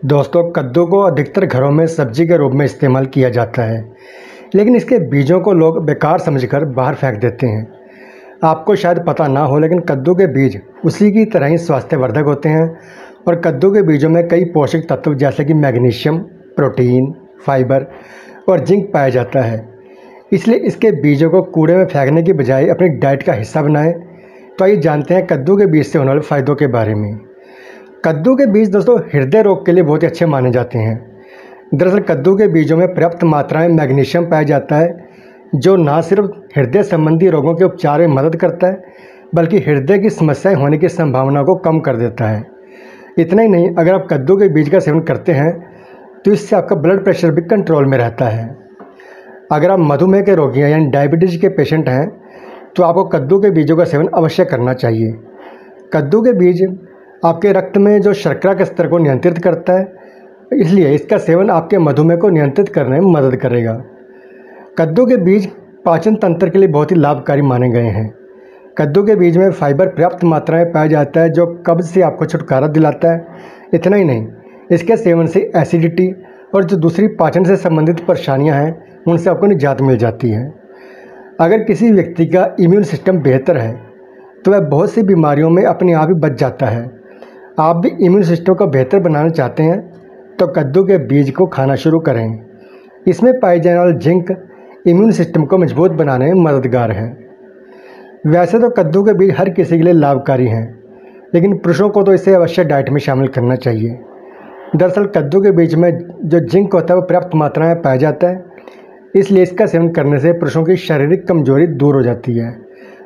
दोस्तों, कद्दू को अधिकतर घरों में सब्जी के रूप में इस्तेमाल किया जाता है, लेकिन इसके बीजों को लोग बेकार समझकर बाहर फेंक देते हैं। आपको शायद पता ना हो, लेकिन कद्दू के बीज उसी की तरह ही स्वास्थ्यवर्धक होते हैं और कद्दू के बीजों में कई पोषक तत्व जैसे कि मैग्नीशियम, प्रोटीन, फाइबर और जिंक पाया जाता है। इसलिए इसके बीजों को कूड़े में फेंकने की बजाय अपनी डाइट का हिस्सा बनाएं। तो आइए जानते हैं कद्दू के बीज से होने वाले फ़ायदों के बारे में। कद्दू के बीज दोस्तों हृदय रोग के लिए बहुत ही अच्छे माने जाते हैं। दरअसल कद्दू के बीजों में पर्याप्त मात्रा में मैग्नीशियम पाया जाता है, जो न सिर्फ हृदय संबंधी रोगों के उपचार में मदद करता है, बल्कि हृदय की समस्याएं होने की संभावना को कम कर देता है। इतना ही नहीं, अगर आप कद्दू के बीज का सेवन करते हैं तो इससे आपका ब्लड प्रेशर भी कंट्रोल में रहता है। अगर आप मधुमेह के रोगी हैं यानी डायबिटीज़ के पेशेंट हैं तो आपको कद्दू के बीजों का सेवन अवश्य करना चाहिए। कद्दू के बीज आपके रक्त में जो शर्करा के स्तर को नियंत्रित करता है, इसलिए इसका सेवन आपके मधुमेह को नियंत्रित करने में मदद करेगा। कद्दू के बीज पाचन तंत्र के लिए बहुत ही लाभकारी माने गए हैं। कद्दू के बीज में फाइबर पर्याप्त मात्रा में पाया जाता है, जो कब्ज से आपको छुटकारा दिलाता है। इतना ही नहीं, इसके सेवन से एसिडिटी और जो दूसरी पाचन से संबंधित परेशानियां हैं उनसे आपको निजात मिल जाती है। अगर किसी व्यक्ति का इम्यून सिस्टम बेहतर है तो वह बहुत सी बीमारियों में अपने आप ही बच जाता है। आप भी इम्यून सिस्टम को बेहतर बनाना चाहते हैं तो कद्दू के बीज को खाना शुरू करें। इसमें पाए जाने वाले जिंक इम्यून सिस्टम को मजबूत बनाने में मददगार है। वैसे तो कद्दू के बीज हर किसी के लिए लाभकारी हैं, लेकिन पुरुषों को तो इसे अवश्य डाइट में शामिल करना चाहिए। दरअसल कद्दू के बीज में जो जिंक होता है वो पर्याप्त मात्रा में पाया जाता है, इसलिए इसका सेवन करने से पुरुषों की शारीरिक कमजोरी दूर हो जाती है।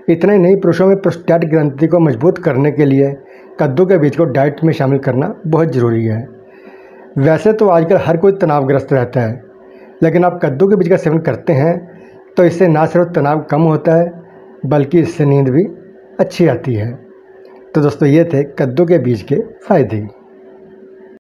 इतना ही नहीं, पुरुषों में प्रोस्टेट ग्रंथि को मजबूत करने के लिए कद्दू के बीज को डाइट में शामिल करना बहुत ज़रूरी है। वैसे तो आजकल हर कोई तनावग्रस्त रहता है, लेकिन आप कद्दू के बीज का सेवन करते हैं तो इससे ना सिर्फ तनाव कम होता है, बल्कि इससे नींद भी अच्छी आती है। तो दोस्तों, ये थे कद्दू के बीज के फ़ायदे।